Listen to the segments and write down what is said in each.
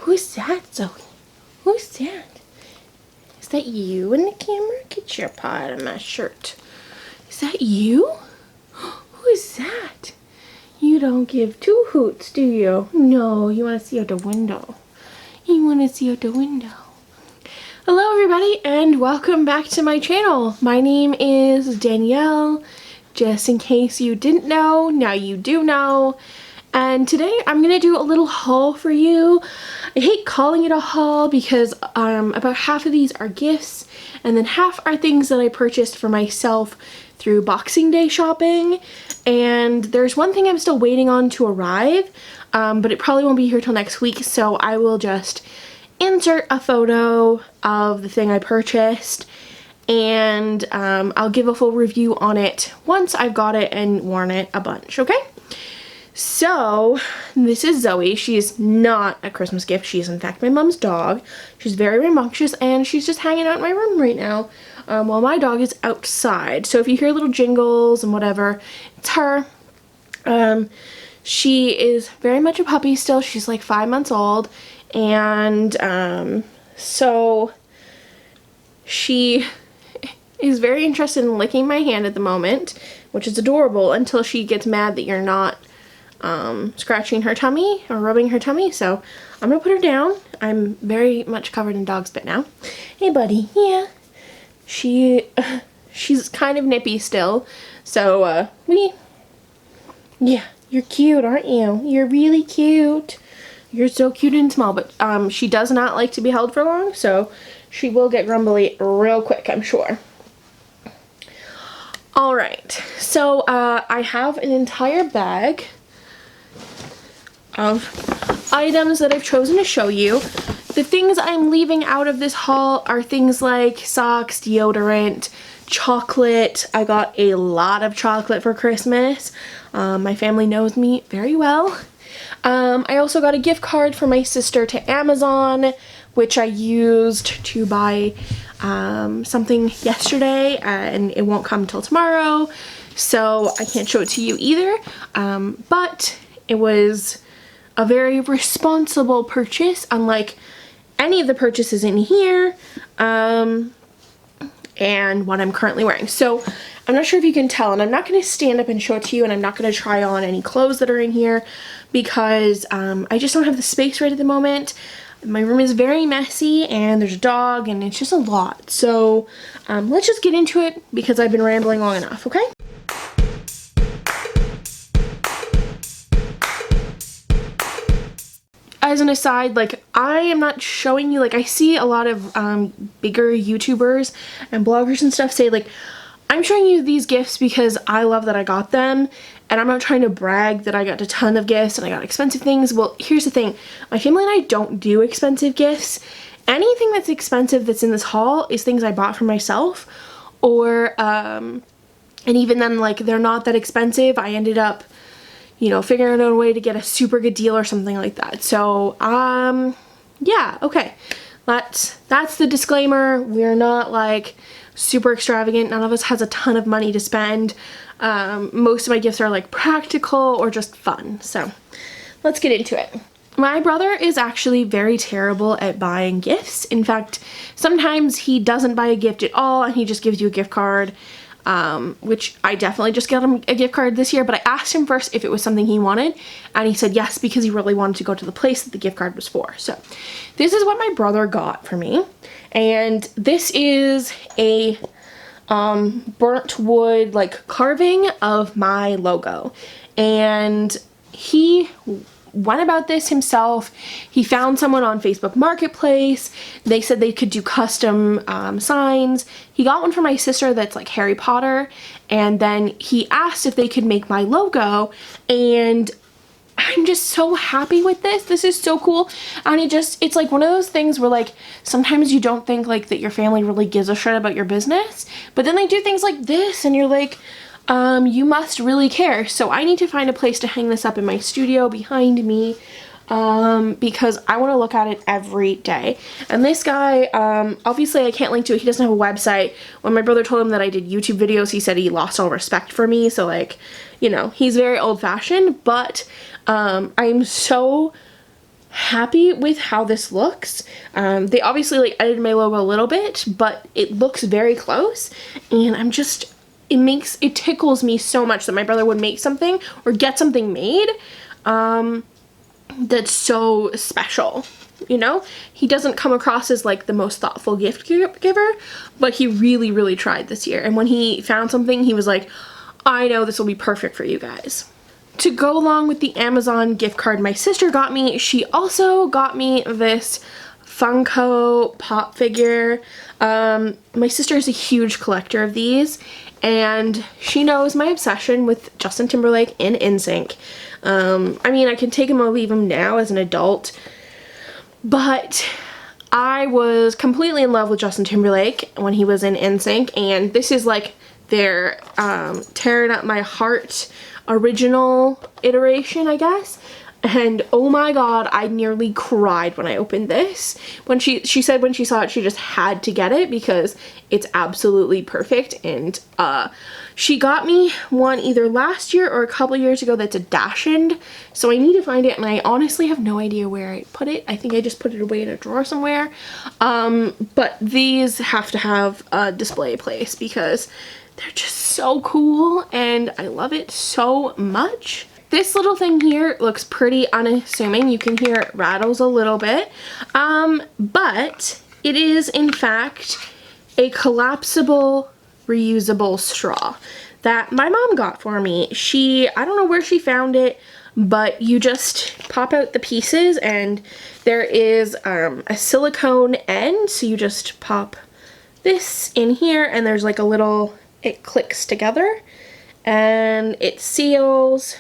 Who's that, Zoe? Who's that? Is that you in the camera? Get your paw out of my shirt. Is that you? Who is that? You don't give two hoots, do you? No, you want to see out the window. You want to see out the window. Hello everybody and welcome back to my channel. My name is Danielle. Just in case you didn't know, now you do know. And today I'm going to do a little haul for you. I hate calling it a haul because about half of these are gifts and then half are things that I purchased for myself through Boxing Day shopping. And there's one thing I'm still waiting on to arrive, but it probably won't be here till next week, so I will just insert a photo of the thing I purchased and I'll give a full review on it once I've got it and worn it a bunch, okay? So, this is Zoe. She's not a Christmas gift. She's in fact my mom's dog. She's very rambunctious and she's just hanging out in my room right now while my dog is outside. So if you hear little jingles and whatever, it's her. She is very much a puppy still. She's like 5 months old. And so she is very interested in licking my hand at the moment, which is adorable until she gets mad that you're not scratching her tummy or rubbing her tummy. So I'm gonna put her down. I'm very much covered in dog spit now. Hey buddy. Yeah, she's kind of nippy still, so yeah, you're cute, aren't you? You're really cute. You're so cute and small, but she does not like to be held for long, so she will get grumbly real quick, I'm sure. Alright, so I have an entire bag of items that I've chosen to show you. The things I'm leaving out of this haul are things like socks, deodorant, chocolate. I got a lot of chocolate for Christmas. My family knows me very well. I also got a gift card for my sister to Amazon, which I used to buy something yesterday, and it won't come till tomorrow, so I can't show it to you either, but it was a very responsible purchase, unlike any of the purchases in here, and what I'm currently wearing. So I'm not sure if you can tell, and I'm not going to stand up and show it to you, and I'm not going to try on any clothes that are in here because I just don't have the space right at the moment. My room is very messy and there's a dog and it's just a lot. So let's just get into it because I've been rambling long enough, okay? As an aside, like, I am not showing you, like, I see a lot of bigger YouTubers and bloggers and stuff say, like, I'm showing you these gifts because I love that I got them, and I'm not trying to brag that I got a ton of gifts and I got expensive things. Well, here's the thing. My family and I don't do expensive gifts. Anything that's expensive that's in this haul is things I bought for myself, or, and even then, like, they're not that expensive. I ended up, you know, figuring out a way to get a super good deal or something like that. So, yeah, okay. That's the disclaimer. We're not, like, super extravagant. None of us has a ton of money to spend. Most of my gifts are, like, practical or just fun. So, let's get into it. My brother is actually very terrible at buying gifts. In fact, sometimes he doesn't buy a gift at all and he just gives you a gift card. Which I definitely just got him a gift card this year, but I asked him first if it was something he wanted, and he said yes because he really wanted to go to the place that the gift card was for. So this is what my brother got for me, and this is a burnt wood, like, carving of my logo, and he went about this himself. He found someone on Facebook Marketplace. They said they could do custom signs. He got one for my sister that's like Harry Potter, and then he asked if they could make my logo, and I'm just so happy with this. This is so cool, and it's like one of those things where, like, sometimes you don't think, like, that your family really gives a shit about your business, but then they do things like this and you're like, you must really care. So I need to find a place to hang this up in my studio behind me, because I want to look at it every day. And this guy, obviously I can't link to it. He doesn't have a website. When my brother told him that I did YouTube videos, he said he lost all respect for me. So, like, you know, he's very old-fashioned, but I'm so happy with how this looks. They obviously like edited my logo a little bit, but it looks very close, and I'm just, it tickles me so much that my brother would make something or get something made that's so special. You know, he doesn't come across as like the most thoughtful gift giver, but he really, really tried this year. And when he found something, he was like, I know this will be perfect for you guys. To go along with the Amazon gift card my sister got me, she also got me this Funko pop figure. My sister is a huge collector of these, and she knows my obsession with Justin Timberlake in NSYNC. I mean, I can take him or leave him now as an adult, but I was completely in love with Justin Timberlake when he was in NSYNC, and this is like their Tearing Up My Heart original iteration, I guess. And oh my god, I nearly cried when I opened this. When she said when she saw it she just had to get it because it's absolutely perfect. And she got me one either last year or a couple years ago that's a Dachshund, so I need to find it, and I honestly have no idea where I put it. I think I just put it away in a drawer somewhere. But these have to have a display place because they're just so cool and I love it so much. This little thing here looks pretty unassuming. You can hear it rattles a little bit, but it is in fact a collapsible reusable straw that my mom got for me. I don't know where she found it, but you just pop out the pieces and there is a silicone end, so you just pop this in here and there's like a little, it clicks together and it seals.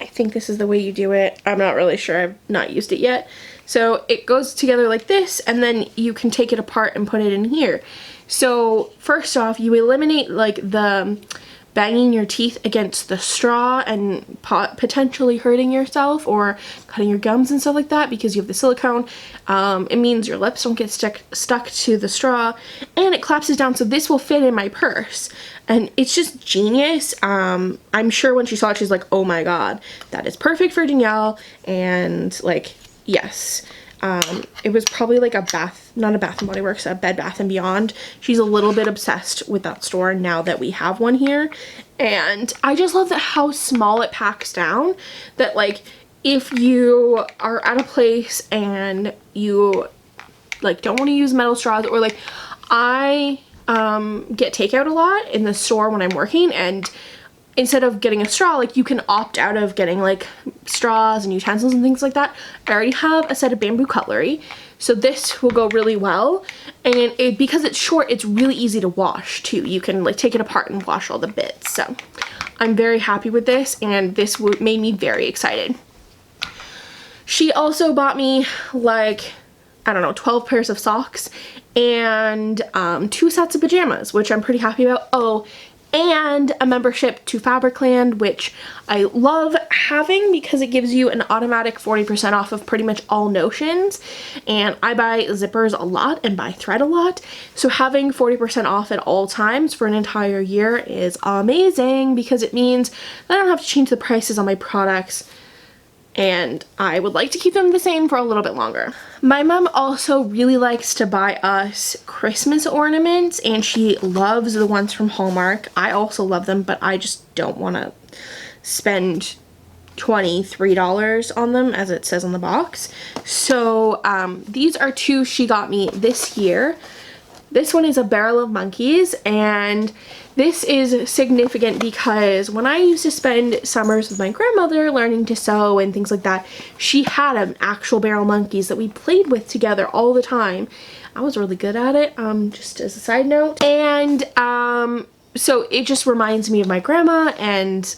I think this is the way you do it. I'm not really sure. I've not used it yet. So it goes together like this, and then you can take it apart and put it in here. So first off, you eliminate like the banging your teeth against the straw and potentially hurting yourself or cutting your gums and stuff like that because you have the silicone. It means your lips don't get stuck to the straw, and it collapses down so this will fit in my purse. And it's just genius. I'm sure when she saw it she's like, oh my god, that is perfect for Danielle. And like, yes. It was probably like not a Bath and Body Works, a Bed Bath and Beyond. She's a little bit obsessed with that store now that we have one here. And I just love how small it packs down, that like if you are at a place and you like don't want to use metal straws, or like I get takeout a lot in the store when I'm working, and instead of getting a straw, like you can opt out of getting like straws and utensils and things like that. I already have a set of bamboo cutlery, so this will go really well. And because it's short, it's really easy to wash too. You can like take it apart and wash all the bits. So I'm very happy with this, and this made me very excited. She also bought me like, I don't know, 12 pairs of socks and 2 sets of pajamas, which I'm pretty happy about. Oh, and a membership to Fabricland, which I love having because it gives you an automatic 40% off of pretty much all notions. And I buy zippers a lot and buy thread a lot, so having 40% off at all times for an entire year is amazing because it means I don't have to change the prices on my products, and I would like to keep them the same for a little bit longer. My mom also really likes to buy us Christmas ornaments, and she loves the ones from Hallmark. I also love them, but I just don't want to spend $23 on them as it says on the box. So these are 2 she got me this year. This one is a barrel of monkeys, and this is significant because when I used to spend summers with my grandmother learning to sew and things like that, she had an actual barrel of monkeys that we played with together all the time. I was really good at it, just as a side note. And so it just reminds me of my grandma, and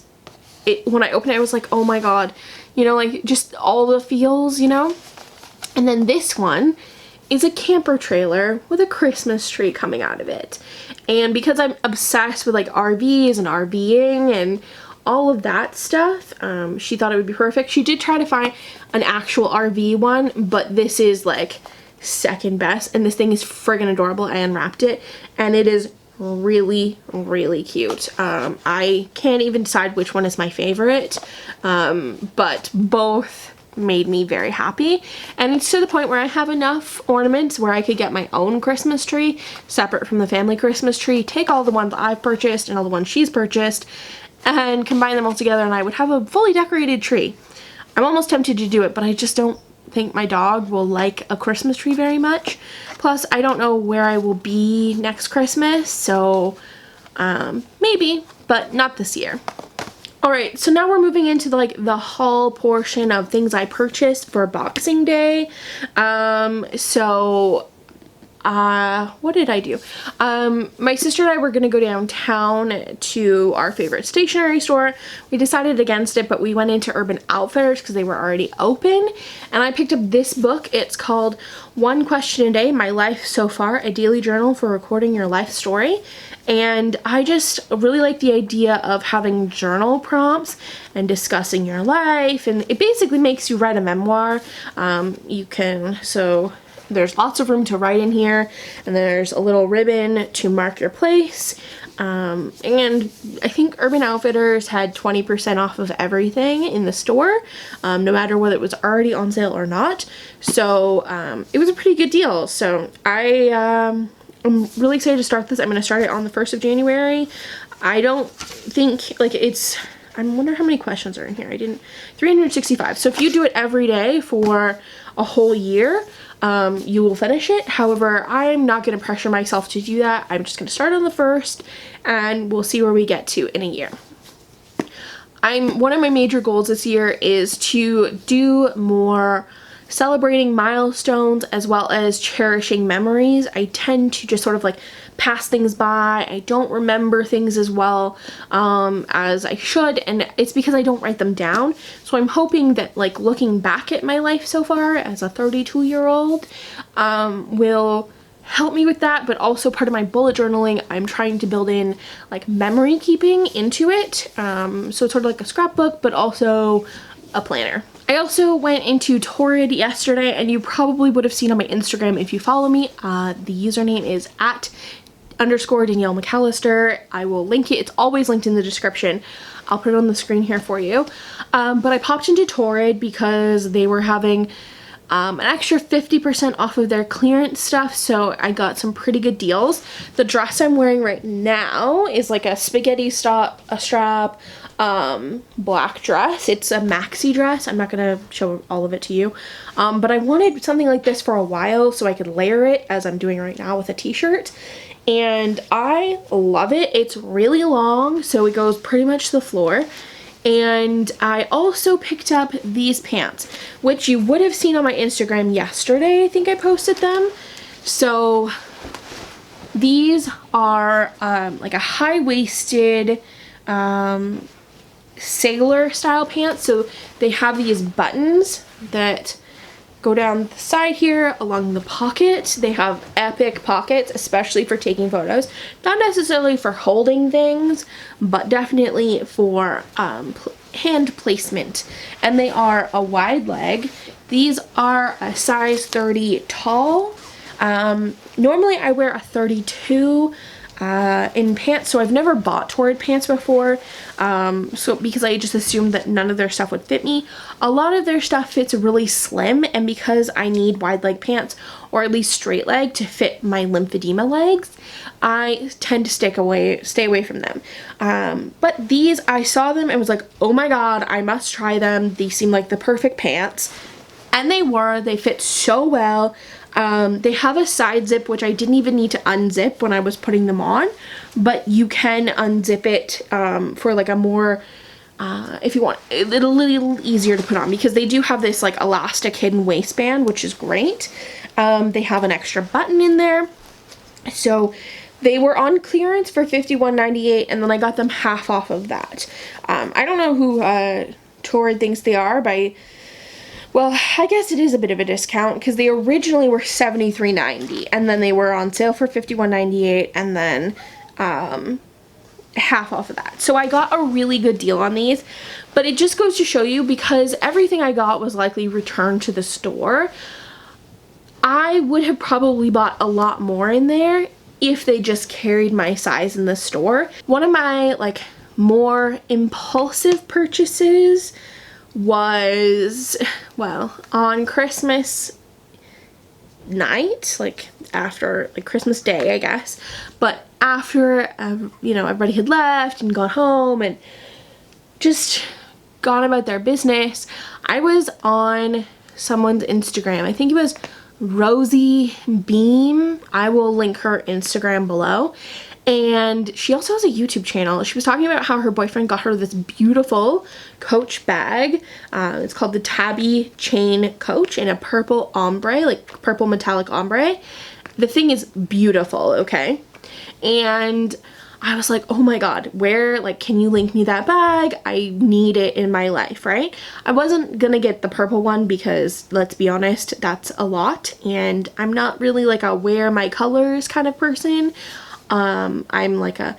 when I opened it I was like, oh my god, you know, like just all the feels, you know. And then this one is a camper trailer with a Christmas tree coming out of it. And because I'm obsessed with like RVs and RVing and all of that stuff, she thought it would be perfect. She did try to find an actual RV one, but this is like second best, and this thing is friggin' adorable. I unwrapped it and it is really, really cute. I can't even decide which one is my favorite, but both made me very happy. And it's to the point where I have enough ornaments where I could get my own Christmas tree separate from the family Christmas tree, take all the ones I've purchased and all the ones she's purchased, and combine them all together, and I would have a fully decorated tree. I'm almost tempted to do it, but I just don't think my dog will like a Christmas tree very much. Plus, I don't know where I will be next Christmas, so maybe, but not this year. Alright, so now we're moving into the haul portion of things I purchased for Boxing Day. What did I do? My sister and I were going to go downtown to our favorite stationery store. We decided against it, but we went into Urban Outfitters because they were already open. And I picked up this book. It's called One Question a Day, My Life So Far, a daily journal for recording your life story. And I just really like the idea of having journal prompts and discussing your life. And it basically makes you write a memoir. There's lots of room to write in here, and there's a little ribbon to mark your place. And I think Urban Outfitters had 20% off of everything in the store, no matter whether it was already on sale or not. So it was a pretty good deal. So I'm really excited to start this. I'm going to start it on the 1st of January. I don't think, I wonder how many questions are in here. 365. So if you do it every day for a whole year, you will finish it. However, I'm not going to pressure myself to do that. I'm just going to start on the 1st, and we'll see where we get to in a year. One of my major goals this year is to do more celebrating milestones as well as cherishing memories. I tend to just sort of pass things by. I don't remember things as well as I should, and it's because I don't write them down. So I'm hoping that looking back at my life so far as a 32-year-old will help me with that. But also part of my bullet journaling, I'm trying to build in memory keeping into it. So it's sort of like a scrapbook, but also a planner. I also went into Torrid yesterday, and you probably would have seen on my Instagram if you follow me. The username is @_Danielle McAllister. I will link it. It's always linked in the description. I'll put it on the screen here for you. But I popped into Torrid because they were having an extra 50% off of their clearance stuff, so I got some pretty good deals. The dress I'm wearing right now is a spaghetti strap black dress. It's a maxi dress. I'm not gonna show all of it to you, but I wanted something like this for a while so I could layer it as I'm doing right now with a t-shirt, and I love it. It's really long, so it goes pretty much to the floor. And I also picked up these pants, which you would have seen on my Instagram yesterday. I think I posted them. So these are a high-waisted sailor style pants. So they have these buttons that go down the side here along the pocket. They have epic pockets, especially for taking photos. Not necessarily for holding things, but definitely for hand placement. And they are a wide leg. These are a size 30 tall. Normally I wear a 32 in pants, so I've never bought Torrid pants before, because I just assumed that none of their stuff would fit me. A lot of their stuff fits really slim, and because I need wide leg pants, or at least straight leg, to fit my lymphedema legs, I tend to stay away from them. But these, I saw them and was like, oh my god, I must try them. These seem like the perfect pants. And they fit so well. They have a side zip, which I didn't even need to unzip when I was putting them on, but you can unzip it for a more, if you want, a little easier to put on, because they do have this elastic hidden waistband, which is great. They have an extra button in there. So they were on clearance for $51.98, and then I got them half off of that. I don't know who Torrid thinks they are by... Well, I guess it is a bit of a discount, because they originally were $73.90, and then they were on sale for $51.98, and then half off of that. So I got a really good deal on these, but it just goes to show you, because everything I got was likely returned to the store, I would have probably bought a lot more in there if they just carried my size in the store. One of my like more impulsive purchases was, well, on Christmas night, like after like Christmas Day, I guess, but after you know, everybody had left and gone home and just gone about their business, I was on someone's Instagram. I think it was Rosie Beam. I will link her Instagram below. And she also has a YouTube channel. She was talking about how her boyfriend got her this beautiful Coach bag. It's called the Tabby Chain Coach in a purple ombre, like purple metallic ombre. The thing is beautiful, okay? And I was like, oh my god, where, like, can you link me that bag? I need it in my life, right? I wasn't gonna get the purple one because, let's be honest, that's a lot. And I'm not really like a wear my colors kind of person. I'm like a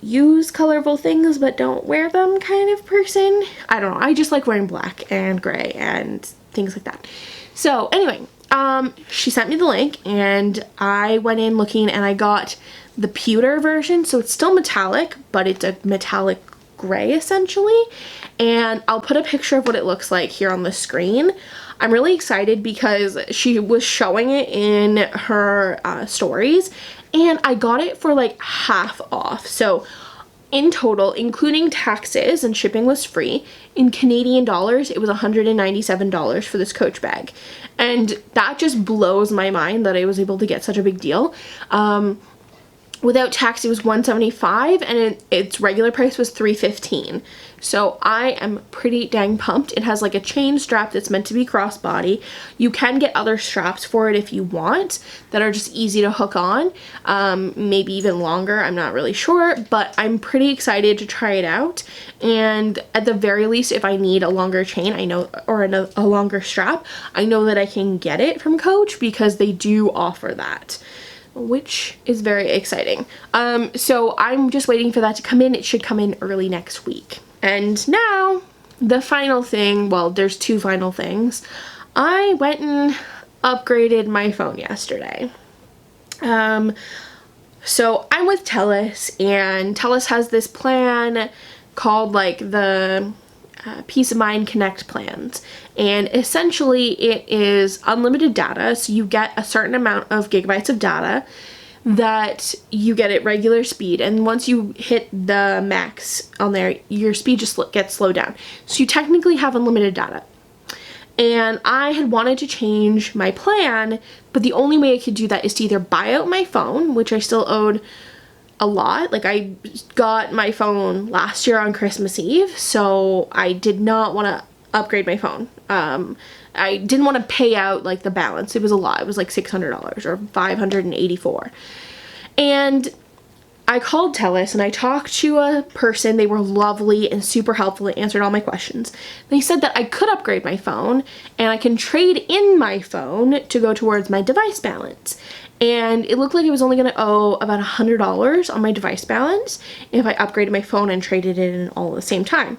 use colorful things but don't wear them kind of person. I don't know, I just like wearing black and gray and things like that. So anyway, she sent me the link and I went in looking and I got the pewter version, so it's still metallic, but it's a metallic gray essentially, and I'll put a picture of what it looks like here on the screen. I'm really excited because she was showing it in her stories, and I got it for like half off. So in total, including taxes and shipping was free, in Canadian dollars, it was $197 for this Coach bag. And that just blows my mind that I was able to get such a big deal. Without tax, it was $175, and its regular price was $315. So I am pretty dang pumped. It has like a chain strap that's meant to be crossbody. You can get other straps for it if you want that are just easy to hook on, maybe even longer. I'm not really sure, but I'm pretty excited to try it out. And at the very least, if I need a longer chain, I know, or a longer strap, I know that I can get it from Coach because they do offer that, which is very exciting. So I'm just waiting for that to come in. It should come in early next week. And now the final thing, well, there's two final things. I went and upgraded my phone yesterday. So I'm with TELUS, and TELUS has this plan called like the Peace of Mind Connect plans, and essentially it is unlimited data, so you get a certain amount of gigabytes of data that you get at regular speed, and once you hit the max on there, your speed just gets slowed down, so you technically have unlimited data. And I had wanted to change my plan, but the only way I could do that is to either buy out my phone, which I still owed a lot. Like, I got my phone last year on Christmas Eve, so I did not want to upgrade my phone. I didn't want to pay out like the balance. It was a lot. It was like $600 or $584. And I called TELUS and I talked to a person. They were lovely and super helpful. They answered all my questions. They said that I could upgrade my phone and I can trade in my phone to go towards my device balance. And it looked like I was only going to owe about $100 on my device balance if I upgraded my phone and traded it in all at the same time,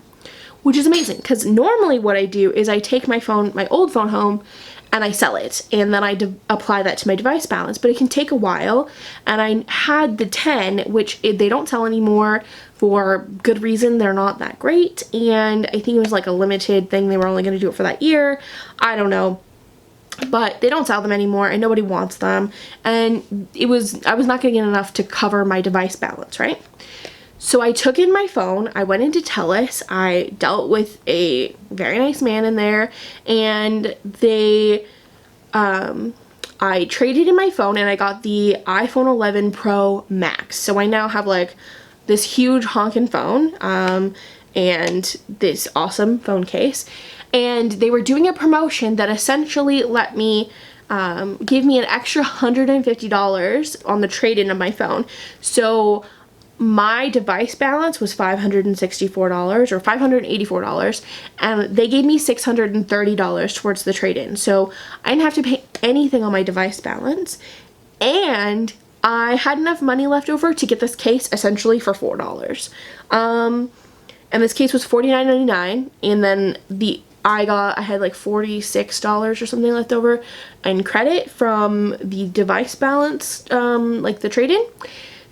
which is amazing because normally what I do is I take my phone, my old phone home, and I sell it, and then I apply that to my device balance, but it can take a while. And I had the 10, which they don't sell anymore for good reason. They're not that great, and I think it was like a limited thing. They were only going to do it for that year. I don't know. But they don't sell them anymore and nobody wants them, and I was not getting enough to cover my device balance, right? So I took in my phone, I went into TELUS, I dealt with a very nice man in there, and I traded in my phone and I got the iPhone 11 Pro Max. So I now have like this huge honkin' phone and this awesome phone case. And they were doing a promotion that essentially let me give me an extra $150 on the trade-in of my phone. So my device balance was $564 or $584, and they gave me $630 towards the trade-in. So I didn't have to pay anything on my device balance, and I had enough money left over to get this case essentially for $4. And this case was $49.99, and then the I had like $46 or something left over in credit from the device balance, like the trade-in.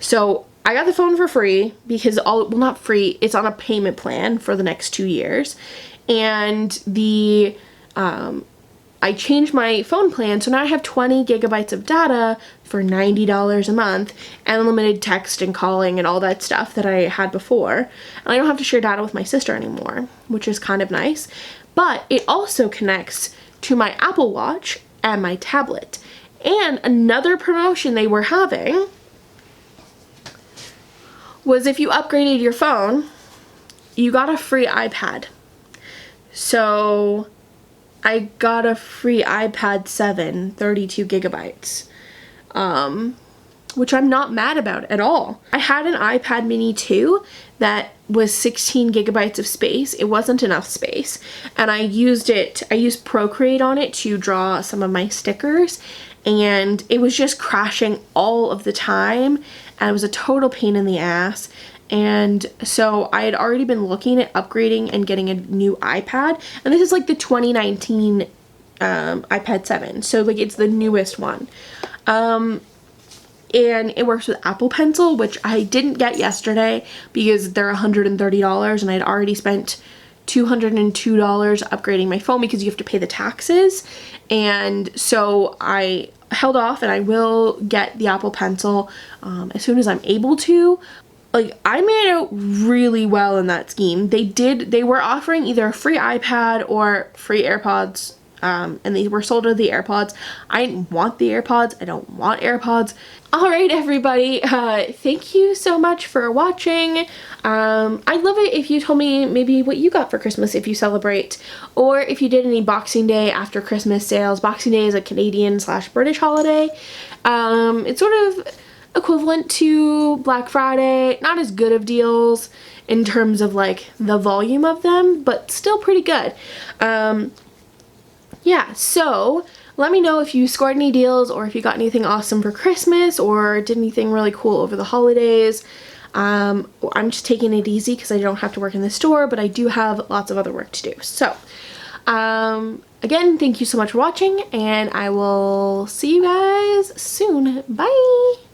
So I got the phone for free because well, not free, it's on a payment plan for the next 2 years. And I changed my phone plan, so now I have 20 gigabytes of data for $90 a month, and unlimited text and calling and all that stuff that I had before. And I don't have to share data with my sister anymore, which is kind of nice. But it also connects to my Apple Watch and my tablet. And another promotion they were having was if you upgraded your phone, you got a free iPad. So I got a free iPad 7, 32 gigabytes, which I'm not mad about at all. I had an iPad mini 2 that was 16 gigabytes of space. It wasn't enough space, and I used Procreate on it to draw some of my stickers, and it was just crashing all of the time, and it was a total pain in the ass. And so I had already been looking at upgrading and getting a new iPad, and this is like the 2019 iPad 7, so like it's the newest one. And it works with Apple Pencil, which I didn't get yesterday because they're $130, and I'd already spent $202 upgrading my phone because you have to pay the taxes. And so I held off, and I will get the Apple Pencil as soon as I'm able to. Like, I made out really well in that scheme. They were offering either a free iPad or free AirPods, and they were sold with the AirPods. I didn't want the AirPods. I don't want AirPods. Alright, everybody, thank you so much for watching. I'd love it if you told me maybe what you got for Christmas if you celebrate, or if you did any Boxing Day after Christmas sales. Boxing Day is a Canadian/British holiday. It's sort of equivalent to Black Friday, not as good of deals in terms of like the volume of them, but still pretty good. Yeah, so let me know if you scored any deals, or if you got anything awesome for Christmas, or did anything really cool over the holidays. I'm just taking it easy because I don't have to work in the store, but I do have lots of other work to do. So again, thank you so much for watching, and I will see you guys soon. Bye!